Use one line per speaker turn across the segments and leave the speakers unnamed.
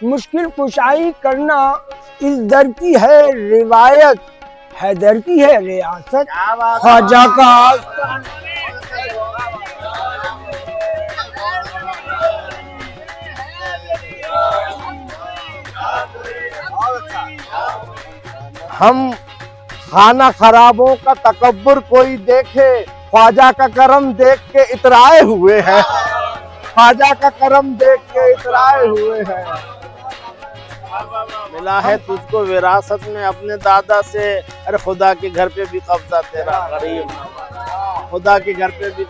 مشکل کشائی کرنا اس در کی ہے روایت، حیدر کی ہے ریاست، خواجہ کا ہم خانہ خرابوں کا تکبر کوئی دیکھے، خواجہ کا کرم دیکھ کے اترائے ہوئے ہیں، خواجہ کا کرم دیکھ کے اترائے ہوئے ہیں۔
ملا ہے تجھ کو وراثت میں اپنے دادا سے، ارے خدا کے گھر پہ بھی قبضہ تیرا غریب، خدا کے گھر پہ بھی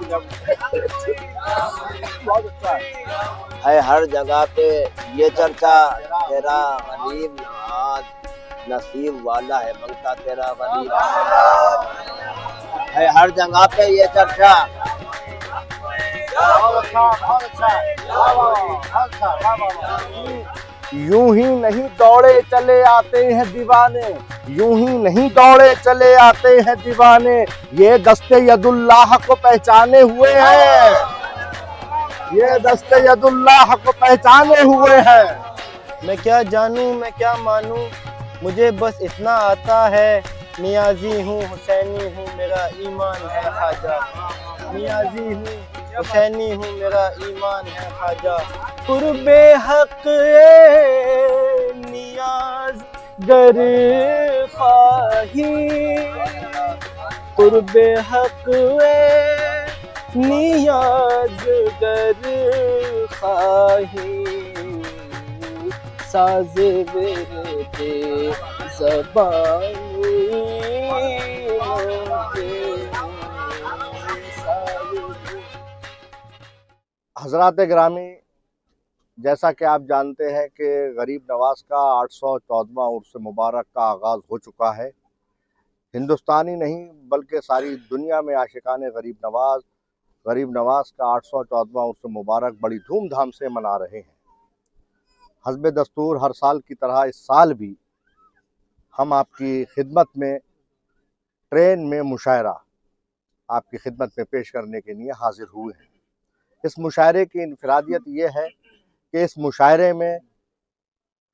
ہے ہر جگہ پہ یہ چرچا، تیرا غریب نواز نصیب والا ہے منگتا تیرا غریب، ہے ہر جگہ پہ یہ چرچا۔
یوں ہی نہیں دوڑے چلے آتے ہیں دیوانے، یوں ہی نہیں دوڑے چلے آتے ہیں دیوانے، یہ دست ید اللہ کو پہچانے ہوئے ہیں، یہ دست ید اللہ کو پہچانے ہوئے ہیں۔
میں کیا جانوں میں کیا مانوں، مجھے بس اتنا آتا ہے، نیازی ہوں حسینی ہوں میرا ایمان ہے خواجہ، نیازی ہوں حسینی ہوں میرا ایمان ہے خواجہ، قرب حق نیاز گر خواہی، قرب حق نیاز گر خواہی، ساز ورد زبانی
حضرات گرامی، جیسا کہ آپ جانتے ہیں کہ غریب نواز کا 814واں عرس مبارک کا آغاز ہو چکا ہے۔ ہندوستانی نہیں بلکہ ساری دنیا میں عاشقان غریب نواز کا 814واں عرس مبارک بڑی دھوم دھام سے منا رہے ہیں۔ حسب دستور ہر سال کی طرح اس سال بھی ہم آپ کی خدمت میں ٹرین میں مشاعرہ آپ کی خدمت میں پیش کرنے کے لیے حاضر ہوئے ہیں۔ اس مشاعرے کی انفرادیت یہ ہے کہ اس مشاعرے میں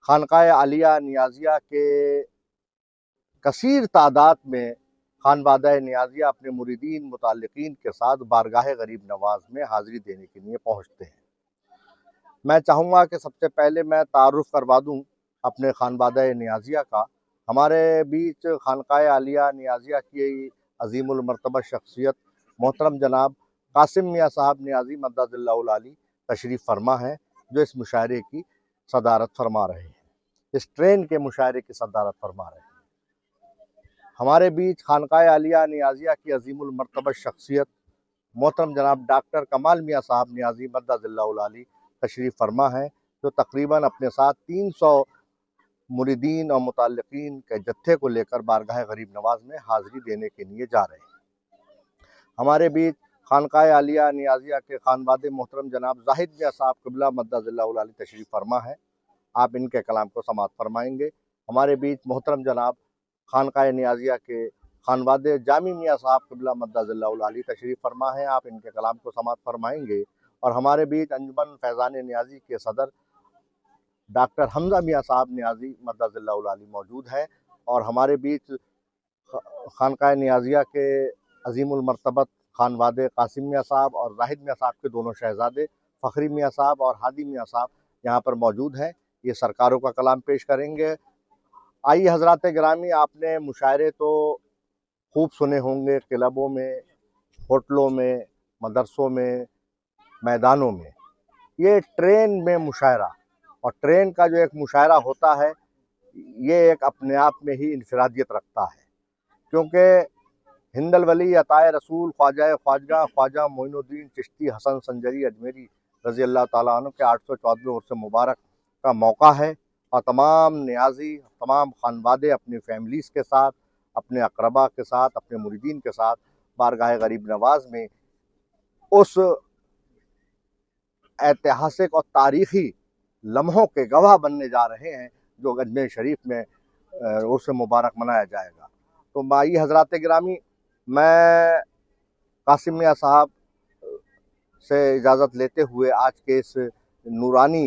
خانقاہ عالیہ نیازیہ کے کثیر تعداد میں خانوادہ نیازیہ اپنے مریدین متعلقین کے ساتھ بارگاہ غریب نواز میں حاضری دینے کے لیے پہنچتے ہیں۔ میں چاہوں گا کہ سب سے پہلے میں تعارف کروا دوں اپنے خانوادہ نیازیہ کا۔ ہمارے بیچ خانقاہ عالیہ نیازیہ کی عظیم المرتبہ شخصیت محترم جناب قاسم میاں صاحب نیازی مدد اللہ العالی تشریف فرما ہے، جو اس مشاعرے کی صدارت فرما رہے ہیں، اس ٹرین کے مشاعرے کی صدارت فرما رہے ہیں۔ ہمارے بیچ خانقاہ عالیہ نیازیہ کی عظیم المرتبہ شخصیت محترم جناب ڈاکٹر کمال میاں صاحب نیازی مدد اللہ العالی تشریف فرما ہے، جو تقریباً اپنے ساتھ 300 مریدین اور متعلقین کے جتھے کو لے کر بارگاہ غریب نواز میں حاضری دینے کے لیے جا رہے ہیں۔ ہمارے بیچ خانقاہ عالیہ نیازیہ کے خانواد محترم جناب زاہد میاں صاحب قبلہ مدد اللہ العالی تشریف فرما ہے، آپ ان کے کلام کو سماعت فرمائیں گے۔ ہمارے بیچ محترم جناب خانقاہ نیازیہ کے خانواد جامی میاں صاحب قبلہ مدد اللہ العالی تشریف فرما ہے، آپ ان کے کلام کو سماعت فرمائیں گے۔ اور ہمارے بیچ انجمن فیضان نیازی کے صدر ڈاکٹر حمزہ میاں صاحب نیازی مدد اللہ العالی موجود ہیں، اور ہمارے بیچ خانقاہ نیازیہ کے عظیم المرتبت خانواد قاسم میاں صاحب اور زاہد میاں صاحب کے دونوں شہزادے فخری میاں صاحب اور ہادی میاں صاحب یہاں پر موجود ہیں، یہ سرکاروں کا کلام پیش کریں گے۔ آئیے حضرات گرامی، آپ نے مشاعرے تو خوب سنے ہوں گے، کلبوں میں، ہوٹلوں میں، مدرسوں میں، میدانوں میں۔ یہ ٹرین میں مشاعرہ، اور ٹرین کا جو ایک مشاعرہ ہوتا ہے یہ ایک اپنے آپ میں ہی انفرادیت رکھتا ہے، کیونکہ ہند الولی عطائے رسول خواجہ معین الدین چشتی حسن سنجری اجمیری رضی اللہ تعالیٰ عنہ کے 814ویں عرس مبارک کا موقع ہے، اور تمام نیازی، تمام خانوادے اپنی فیملیز کے ساتھ، اپنے اقربا کے ساتھ، اپنے مریدین کے ساتھ بارگاہ غریب نواز میں اس ایتہاسک اور تاریخی لمحوں کے گواہ بننے جا رہے ہیں جو اجمیر شریف میں عرس مبارک منایا جائے گا۔ تو آئیے حضرات گرامی، میں قاسم میاں صاحب سے اجازت لیتے ہوئے آج کے اس نورانی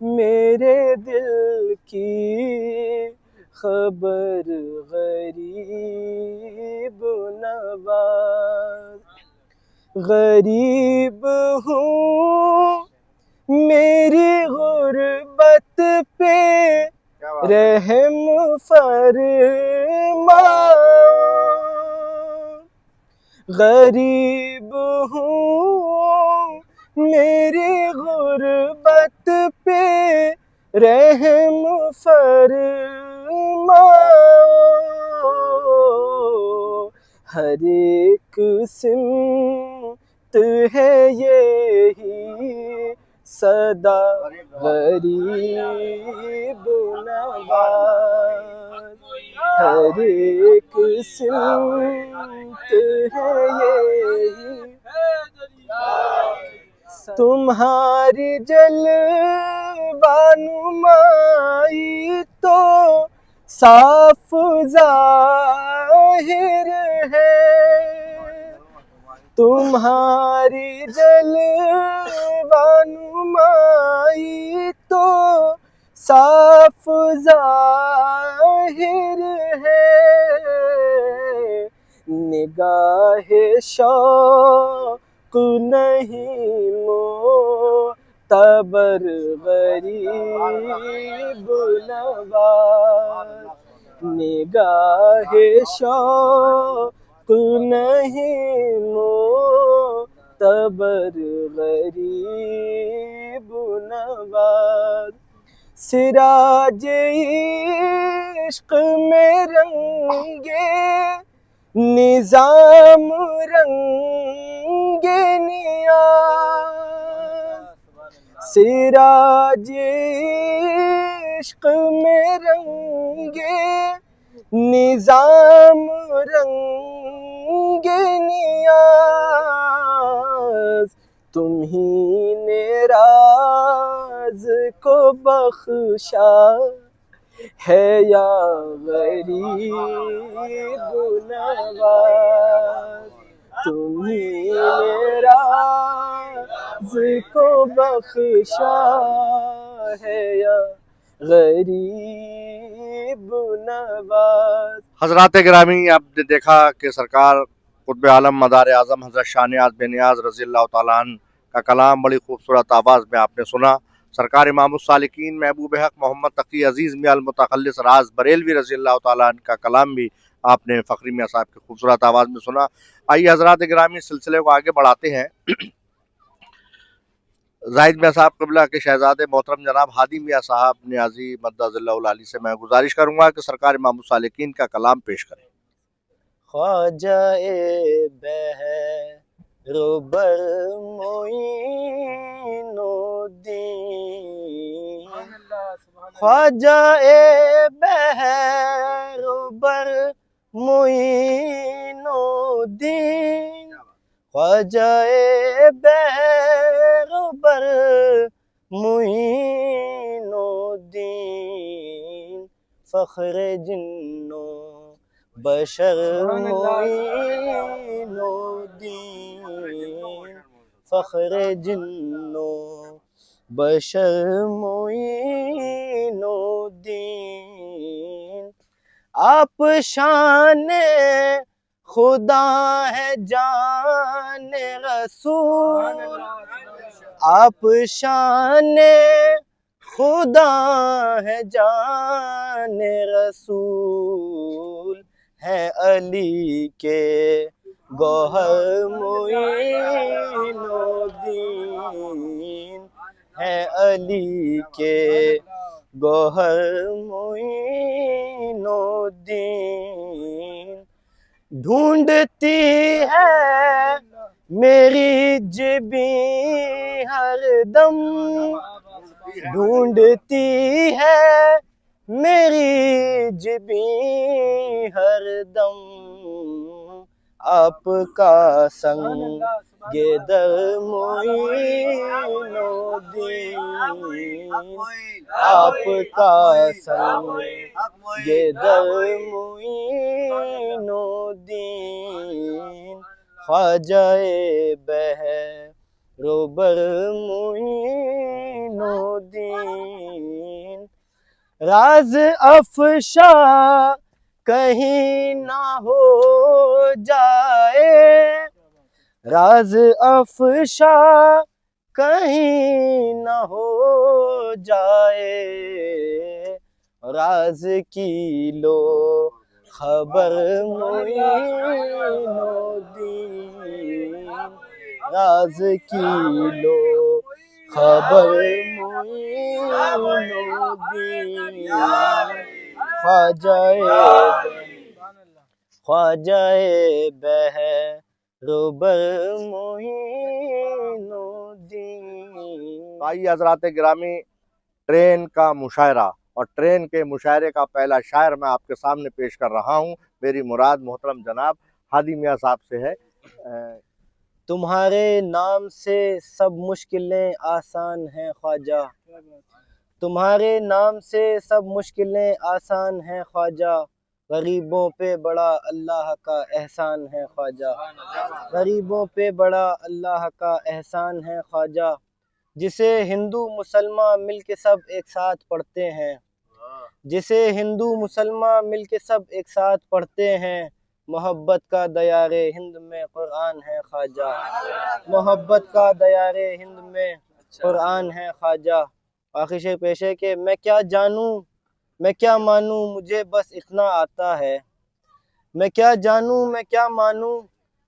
میرے دل کی خبر غریب نواز. غریب ہوں میری غربت پہ رحم فرما. غریب ہوں میری غربت پہ رحم فرما. ہر ایک سمت ہے یہی صدا غریب نواز. ہر ایک سمت ہے یہی. تمہاری جلوہ نمائی تو صاف ظاہر ہے. تمہاری جلوہ نمائی تو صاف ظاہر ہے. نگاہ شوق نہیں معتبر غریب نواز. نگاہ شوق نہیں معتبر غریب نواز. سراج عشق میں رنگے نظام رنگ نیاز. سراج عشق میں رنگے نظام رنگ نیاز. تم ہی نے راز کو بخشا ہے یا غریب نواز. تم ہی نے راز کو بخشا ہے یا غریب نواز.
حضرات گرامی، آپ نے دیکھا کہ سرکار قطب عالم مدار اعظم حضرت شاہ نیاز بے نیاز رضی اللہ تعالیٰ عنہ کا کلام بڑی خوبصورت آواز میں آپ نے سنا. سرکار امام السالکین محبوب حق محمد تقی عزیز میاں المتخلص راز بریلوی رضی اللہ تعالیٰ عنہ کا کلام بھی آپ نے فخری میاں صاحب کی خوبصورت آواز میں سنا. آئیے حضرات گرامی سلسلے کو آگے بڑھاتے ہیں. زاہد میاں صاحب قبلہ کے شہزادے محترم جناب ہادی میاں صاحب نیازی مدد اللہ العالی سے میں گزارش کروں گا کہ سرکار امام السالکین کا کلام پیش کریں.
خواجہ بہروبر معین الدین. خواجہ بہروبر معین الدین. خواجہ بہروبر معین الدین. فخر جنوں بشر معین الدین. فخر جنوں بشر معین الدین. آپ شان خدا ہے جان رسول. آپ شان خدا ہے جان رسول. ہے علی کے گوہر معین الدین. ہے علی کے گوہر معین الدین. ڈھونڈتی ہے میری جبیں ہر دم. ڈھونڈتی ہے میری جبیں ہر دم. آپ کا سنگ در معین الدین. آپ کا سنگ در معین الدین. خواجہ بہروبر معین دین راز افشا کہیں نہ ہو جائے راز افشا کہیں نہ ہو جائے راز کی لو خبر معین الدین راز کی لو خبر معین الدین خواجہ بہروبر معین الدین۔
آئیے حضرات گرامی، ٹرین کا مشاعرہ اور ٹرین کے مشاعرے کا پہلا شاعر میں آپ کے سامنے پیش کر رہا ہوں۔ میری مراد محترم جناب ہادی میاں صاحب سے ہے۔
تمہارے نام سے سب مشکلیں آسان ہیں خواجہ تمہارے نام سے سب مشکلیں آسان ہیں خواجہ غریبوں پہ بڑا اللہ کا احسان ہے خواجہ غریبوں پہ بڑا اللہ کا احسان ہے خواجہ جسے ہندو مسلمان مل کے سب ایک ساتھ پڑھتے ہیں جسے ہندو مسلمان مل کے سب ایک ساتھ پڑھتے ہیں محبت کا دیار ہند میں قرآن ہے خواجہ محبت کا دیار ہند میں قرآن ہے خواجہ۔ آخر شعر پیش ہے کہ میں کیا جانوں میں کیا مانوں مجھے بس اتنا آتا ہے میں کیا جانوں میں کیا مانوں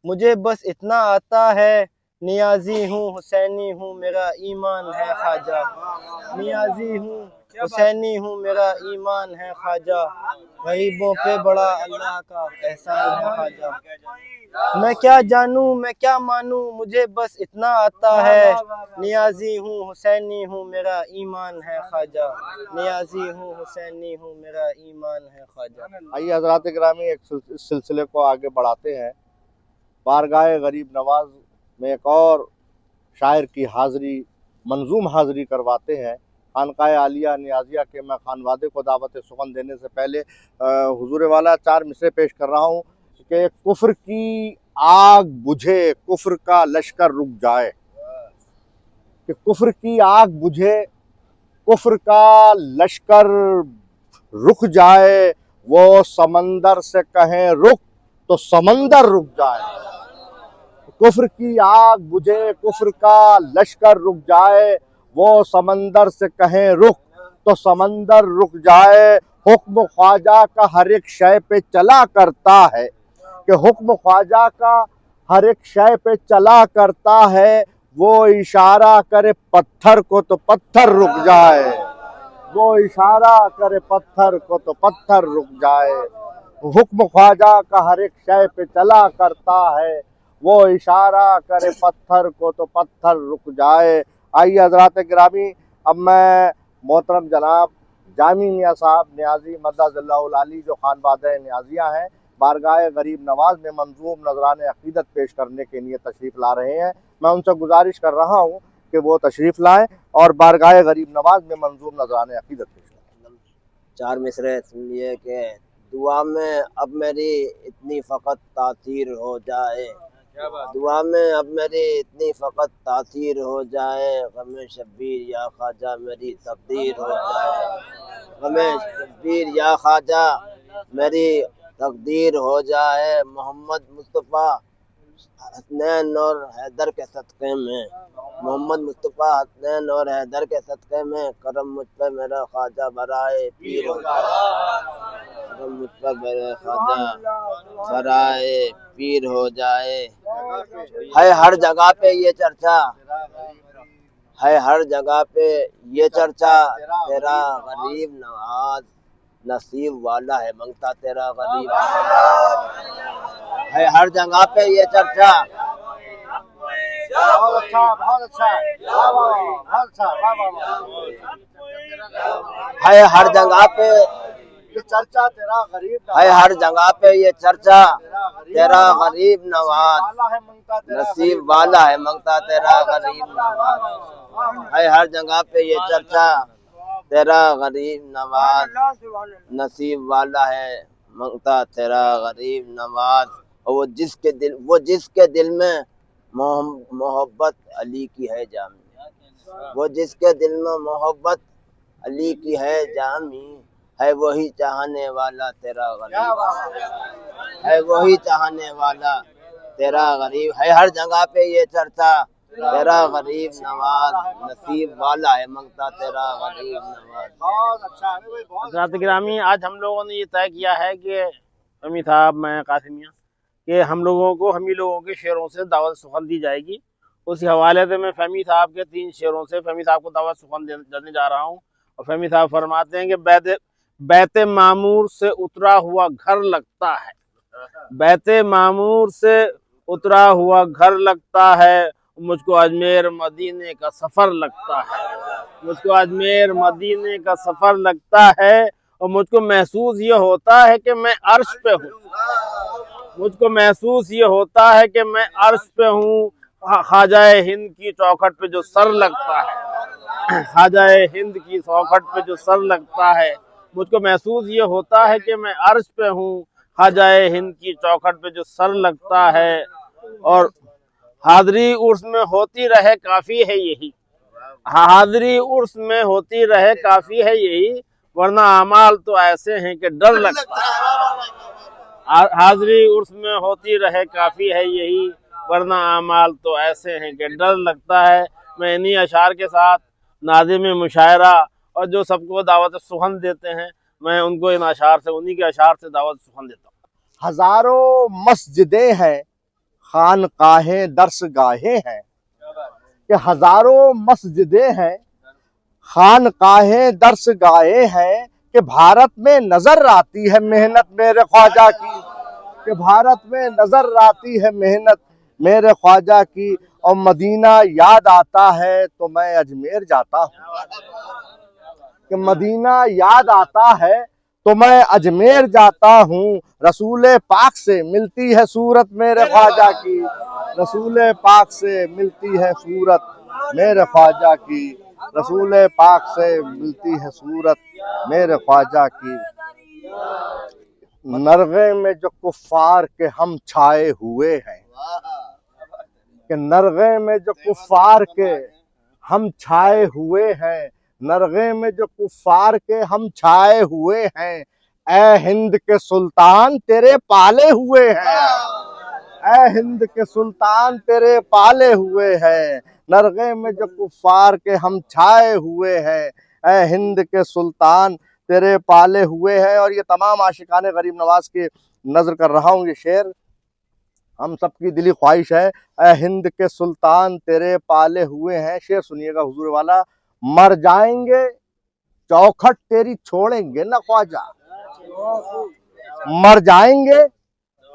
مجھے بس اتنا آتا ہے نیازی ہوں حسینی ہوں میرا ایمان ہے خواجہ نیازی ہوں حسینی ہوں میرا ایمان ہے خواجہ غریبوں پہ بڑا اللہ کا احسان ہے خواجہ میں کیا جانوں میں کیا مانوں مجھے بس اتنا آتا ہے نیازی ہوں حسینی ہوں میرا ایمان ہے خواجہ نیازی ہوں حسینی ہوں میرا ایمان ہے خواجہ۔
آئیے حضرات گرامی ایک اس سلسلے کو آگے بڑھاتے ہیں۔ بارگاہ غریب نواز میں ایک اور شاعر کی حاضری منظوم حاضری کرواتے ہیں۔ خانقاہ عالیہ نیازیہ کے میں خانوادے کو دعوت سخن دینے سے پہلے حضور والا 4 مصرے پیش کر رہا ہوں کہ کفر کی آگ بجھے کفر کا لشکر رک جائے کہ کفر کی آگ بجھے کفر کا لشکر رک جائے وہ سمندر سے کہیں رک تو سمندر رک جائے کفر کی آگ بجھے کفر کا لشکر رک جائے وہ سمندر سے کہیں رک تو سمندر رک جائے حکم خواجہ کا ہر ایک شے پہ چلا کرتا ہے کہ حکم خواجہ کا ہر ایک شے پہ چلا کرتا ہے وہ اشارہ کرے پتھر کو تو پتھر رک جائے وہ اشارہ کرے پتھر کو تو پتھر رک جائے حکم خواجہ کا ہر ایک شے پہ چلا کرتا ہے وہ اشارہ کرے پتھر کو تو پتھر رک جائے۔ آئیے حضرات گرامی، اب میں محترم جناب جامی میاں صاحب نیازی مدد اللہ العالی جو خانوادہ نیازیہ ہیں بارگاہ غریب نواز میں منظوم نذران عقیدت پیش کرنے کے لیے تشریف لا رہے ہیں۔ میں ان سے گزارش کر رہا ہوں کہ وہ تشریف لائیں اور بارگاہ غریب نواز میں منظوم نذران عقیدت پیش کریں۔
4 مصرے سنیے کہ دعا میں اب میری اتنی فقط تاثیر ہو جائے دعا میں اب میری اتنی فقط تاثیر ہو جائے غم شبیر یا خواجہ میری تقدیر ہو جائے غم شبیر یا خواجہ میری تقدیر ہو جائے محمد مصطفیٰ حسنین اور حیدر کے صدقے میں محمد مصطفیٰ حسنین اور حیدر کے صدقے میں کرم مجھ پہ میرا خواجہ برائے پیر ہو جائے کرم مجھ پہ میرا خواجہ برائے پیر ہو جائے ہے ہر جگہ پہ یہ چرچا ہے ہر جگہ پہ یہ چرچا تیرا غریب نواز نصیب والا ہے منگتا تیرا غریب ہے ہر جگہ پہ یہ چرچا ہے ہر جگہ پہ
چرچا تیرا غریب
ہے ہر جگہ پہ یہ چرچا تیرا غریب نواز نصیب والا ہے منگتا تیرا غریب نواز ہے ہر جگہ پہ یہ چرچا تیرا غریب نواز نصیب والا ہے منگتا تیرا غریب نواز اور وہ جس کے دل میں محبت علی کی ہے جامع وہ جس کے دل میں محبت علی کی ہے جامی، ہے وہی چاہنے والا تیرا غریب، ہے وہی چاہنے والا تیرا غریب، ہے ہر جگہ پہ یہ چرچا تیرا غریب نواز، نصیب والا ہے منگتا تیرا غریب نواز۔
حضرات گرامی، آج ہم لوگوں نے یہ طے کیا ہے کہ فہمی صاحب، میں قاسمیہ، کہ ہم ہی لوگوں کے شعروں سے دعوت سخن دی جائے گی۔ اسی حوالے سے میں فہمی صاحب کے 3 شعروں سے فہمی صاحب کو دعوت سخن دینے جا رہا ہوں۔ اور فہمی صاحب فرماتے ہیں کہ بیت معمور سے اترا ہوا گھر لگتا ہے، بیت معمور سے اترا ہوا گھر لگتا ہے، مجھ کو اجمیر مدینے کا سفر لگتا ہے، مجھ کو اجمیر مدینے کا سفر لگتا ہے، اور مجھ کو محسوس یہ ہوتا ہے کہ میں عرش پہ ہوں، مجھ کو محسوس یہ ہوتا ہے کہ میں عرش پہ ہوں، خواجہ ہند کی چوکھٹ پہ جو سر لگتا ہے، خواجہ ہند کی چوکھٹ پہ جو سر لگتا ہے، مجھ کو محسوس یہ ہوتا ہے کہ میں عرش پہ ہوں، خواجہ ہند کی چوکھٹ پہ جو سر لگتا ہے، اور حاضری عرس میں ہوتی رہے کافی ہے یہی، حاضری عرس میں ہوتی رہے کافی ہے یہی، ورنہ اعمال تو ایسے ہیں کہ ڈر لگتا ہے، حاضری عرس میں ہوتی رہے کافی ہے یہی، ورنہ اعمال تو ایسے ہیں کہ ڈر لگتا ہے۔ میں انہی اشعار کے ساتھ ناظم مشاعرہ اور جو سب کو دعوت سخن دیتے ہیں، میں ان کو ان اشعار سے، انہی کے اشعار سے دعوت سخن دیتا ہوں۔
ہزاروں مسجدیں ہیں، خانقاہیں درس گاہیں ہیں، کہ ہزاروں مسجدیں ہیں، خانقاہیں درس گاہیں ہیں، کہ بھارت میں نظر آتی ہے محنت میرے خواجہ کی، کہ بھارت میں نظر آتی ہے محنت میرے خواجہ کی، اور مدینہ یاد آتا ہے تو میں اجمیر جاتا ہوں، کہ مدینہ یاد آتا ہے تو میں اجمیر جاتا ہوں، رسول پاک سے ملتی ہے صورت میرے خواجہ کی، رسول پاک سے ملتی ہے صورت میرے خواجہ کی، رسول پاک سے ملتی ہے صورت میرے خواجہ کی۔ نرغے میں جو کفار کے ہم چھائے ہوئے ہیں، کہ نرغے میں جو کفار کے ہم چھائے ہوئے ہیں، نرغے میں جو کفار کے ہم چھائے ہوئے ہیں، اے ہند کے سلطان تیرے پالے ہوئے ہیں، اے ہند کے سلطان تیرے پالے ہوئے ہیں، نرغے میں جو کفار کے ہم چھائے ہوئے ہیں، اے ہند کے سلطان تیرے پالے ہوئے ہیں۔ اور یہ تمام عاشقان غریب نواز کے نظر کر رہا ہوں یہ شعر، ہم سب کی دلی خواہش ہے، اے ہند کے سلطان تیرے پالے ہوئے ہیں۔ شعر سنیے گا حضور والا۔ مر جائیں گے چوکھٹ تیری چھوڑیں گے نہ خواجہ، مر جائیں گے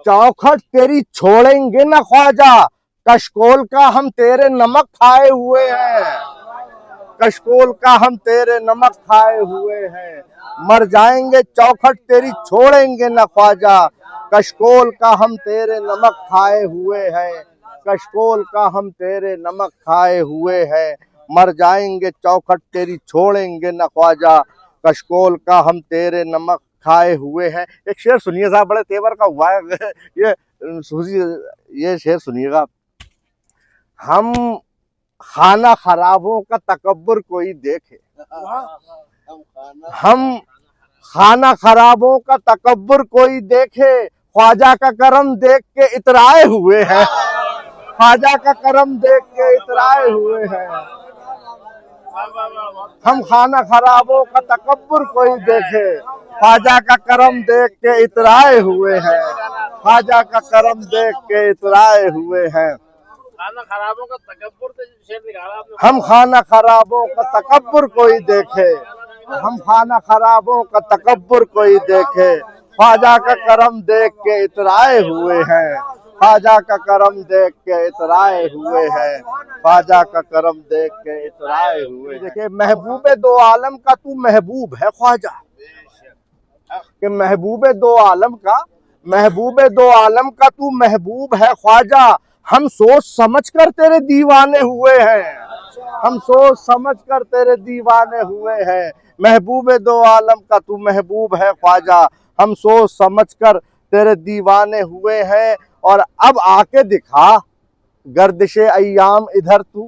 چوکھٹ تیری چھوڑیں گے نہ خواجہ، کشکول کا ہم تیرے نمک کھائے ہوئے ہیں، کشکول کا ہم تیرے نمک کھائے ہوئے ہیں، مر جائیں گے چوکھٹ تیری چھوڑیں گے نہ خواجہ، کشکول کا ہم تیرے نمک کھائے ہوئے ہیں، کشکول کا ہم تیرے نمک کھائے ہوئے ہیں، مر جائیں گے چوکھٹ تیری چھوڑیں گے نہ خواجہ، کشکول کا ہم تیرے نمک کھائے ہوئے ہیں۔ ایک شعر سنیے صاحب، بڑے تیور کا ہوا ہے یہ شعر سنیے گا۔ ہم خانہ خرابوں کا تکبر کوئی دیکھے، ہم خانہ خرابوں کا تکبر کوئی دیکھے، خواجہ کا کرم دیکھ کے اترائے ہوئے ہیں، خواجہ کا کرم دیکھ کے اترائے ہوئے ہیں، ہم خانہ خرابوں کا تکبر کوئی دیکھے، خواجہ کا کرم دیکھ کے اترائے ہوئے ہیں، خواجہ کا کرم دیکھ کے اترائے ہوئے ہیں۔
خانہ خرابوں کا تکبر سے شعر نکالا آپ نے۔
ہم خانہ خرابوں کا تکبر کوئی دیکھے، ہم خانہ خرابوں کا تکبر کوئی دیکھے، خواجہ کا کرم دیکھ کے اترائے ہوئے ہیں، خواجہ کا کرم دیکھ کے اترائے ہوئے ہیں، خواجہ کا کرم دیکھ کے اترائے ہوئے ہیں۔ دیکھیں، محبوب دو عالم کا تو محبوب ہے خواجہ، کہ محبوب دو عالم کا، محبوب دو عالم کا تو محبوب ہے خواجہ، ہم سوچ سمجھ کر تیرے دیوانے ہوئے ہیں، ہم سوچ سمجھ کر تیرے دیوانے ہوئے ہیں، محبوب دو عالم کا تو محبوب ہے خواجہ، ہم سوچ سمجھ کر تیرے دیوانے ہوئے ہیں۔ اور اب آ کے دکھا گردش ایام ادھر تو،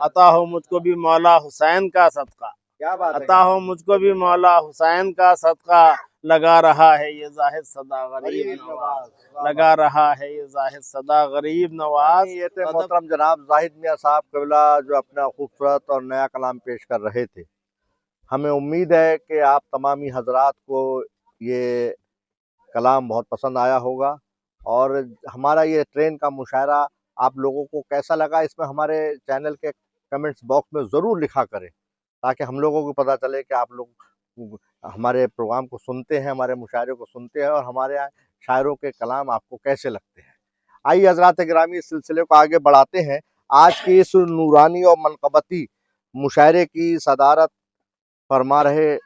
عطا ہو مجھ کو بھی مولا حسین کا صدقہ،
کیا بات ہے،
عطا ہو مجھ کو بھی مولا حسین کا صدقہ، لگا رہا ہے یہ زاہد صدا غریب نواز، لگا رہا ہے یہ زاہد صدا غریب نواز۔
یہ تھے محترم جناب زاہد میاں صاحب قبلہ جو اپنا خوبصورت اور نیا کلام پیش کر رہے تھے۔ ہمیں امید ہے کہ آپ تمامی حضرات کو یہ کلام بہت پسند آیا ہوگا، اور ہمارا یہ ٹرین کا مشاعرہ آپ لوگوں کو کیسا لگا اس میں ہمارے چینل کے کمنٹس باکس میں ضرور لکھا کریں، تاکہ ہم لوگوں کو پتہ چلے کہ آپ لوگ ہمارے پروگرام کو سنتے ہیں، ہمارے مشاعرے کو سنتے ہیں، اور ہمارے شاعروں کے کلام آپ کو کیسے لگتے ہیں۔ آئیے حضرات گرامی اس سلسلے کو آگے بڑھاتے ہیں۔ آج کی اس نورانی اور منقبتی مشاعرے کی صدارت فرما رہے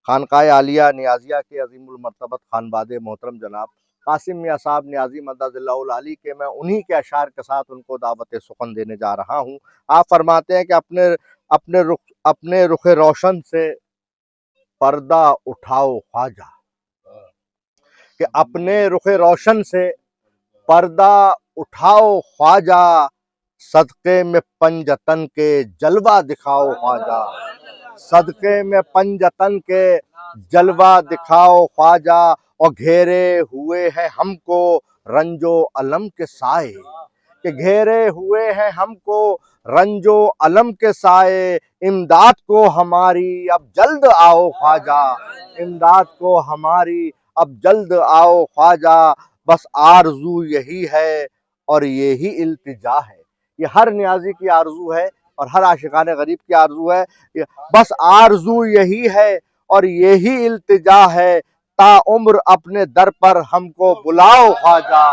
خانقاہ عالیہ نیازیہ کے عظیم المرتبت خانباد محترم جناب قاسم میاں صاحب نیازی مدد اللہ العالی کے، میں انہی کے اشعار کے ساتھ ان کو دعوت سخن دینے جا رہا ہوں۔ آپ فرماتے ہیں کہ اپنے رخ روشن سے پردہ اٹھاؤ خواجہ، کہ اپنے رخ روشن سے پردہ اٹھاؤ خواجہ، صدقے میں پنجتن کے جلوہ دکھاؤ خواجہ، صدقے میں پنجتن کے جلوہ دکھاؤ خواجہ، اور گھیرے ہوئے ہیں ہم کو رنج و الم کے سائے، کہ گھیرے ہوئے ہیں ہم کو رنج و الم کے سائے، امداد کو ہماری اب جلد آؤ خواجہ، امداد کو ہماری اب جلد آؤ خواجہ، بس آرزو یہی ہے اور یہی التجا ہے۔ یہ ہر نیازی کی آرزو ہے اور ہر عاشقان غریب کی آرزو ہے، بس آرزو یہی ہے اور یہی التجا ہے، تا عمر اپنے در پر ہم کو بلاؤ خواجہ،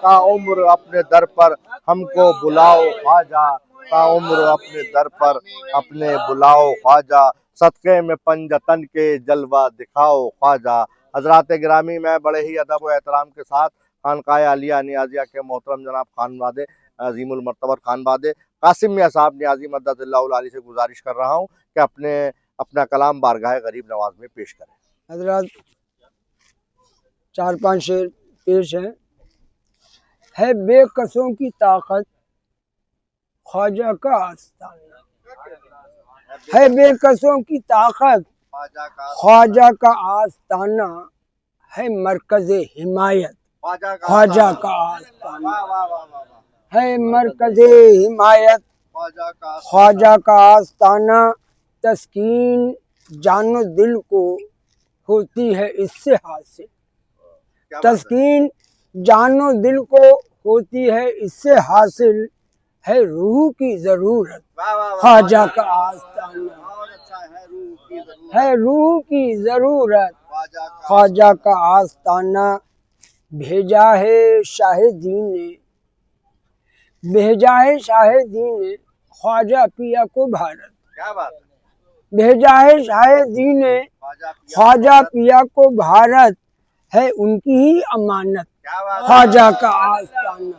تا عمر اپنے در پر ہم کو بلاؤ خواجہ، تا عمر اپنے در پر اپنے بلاؤ خواجہ، صدقے میں پنجتن کے جلوہ دکھاؤ خواجہ۔ حضرات گرامی، میں بڑے ہی ادب و احترام کے ساتھ خانقاہ عالیہ نیازیہ کے محترم جناب خانباد عظیم المرتبت خانباد قاسم میاں صاحب نیازی مدد اللہ العالی سے گزارش کر رہا ہوں کہ اپنا کلام بارگاہ غریب نواز میں پیش کریں۔
حضرات 4-5 شعر پیش ہے بے کسوں کی طاقت خواجہ کا آستانہ، ہے بے کسوں کی طاقت خواجہ کا آستانہ، ہے مرکز حمایت خواجہ کا آستانہ، ہے مرکز حمایت خواجہ کا آستانہ، تسکین جان و دل کو ہوتی ہے اس سے حاصل، تسکین جان و دل کو ہوتی ہے اس سے حاصل، ہے روح کی ضرورت خواجہ کا آستانہ، ہے روح کی ضرورت خواجہ کا آستانہ، بھیجا ہے شاہ دین نے، بھیجا ہے شاہ دین نے خواجہ پیا کو بھارت، بھیجا ہے شاہ دین نے خواجہ پیا کو بھارت، ہے ان کی ہی امانت خواجہ کا آستانہ،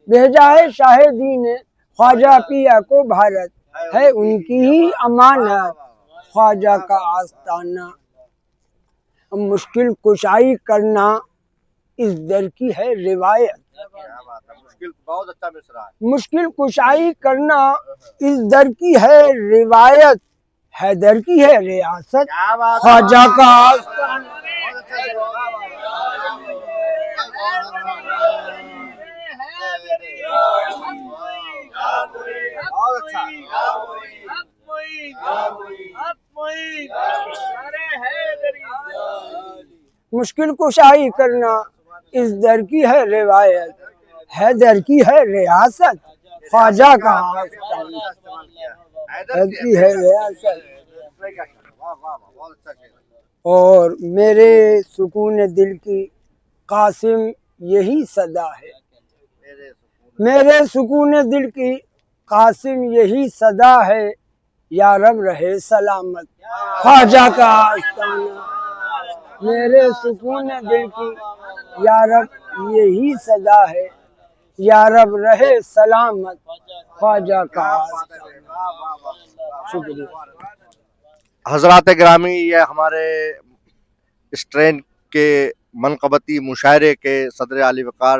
بھیجا ہے شاہ دین نے خواجہ پیا کو بھارت، ہے ان کی ہی امانت خواجہ کا آستانہ، مشکل کشائی کرنا اس در کی ہے روایت،
بہت اچھا مصرع ہے،
مشکل کشائی کرنا اس در کی ہے روایت، حیدر کی ہے ریاست خواجہ کا آستانہ، مشکل کشائی کرنا اس در کی ہے روایت، حیدر کی ہے ریاست خواجہ کا آستانہ، حیدر کی ہے ریاست، اور میرے سکون دل کی قاسم یہی صدا ہے، میرے سکون دل کی قاسم یہی صدا ہے، یا رب رہے سلامت خواجہ کا آستانہ، میرے سکون دل کی یا رب یہی صدا ہے، یا رب رہے سلامت خواجہ کا آستانہ۔ شکریہ
حضرات گرامی، یہ ہمارے اس ٹرین کے منقبتی مشاعرے کے صدر عالی وقار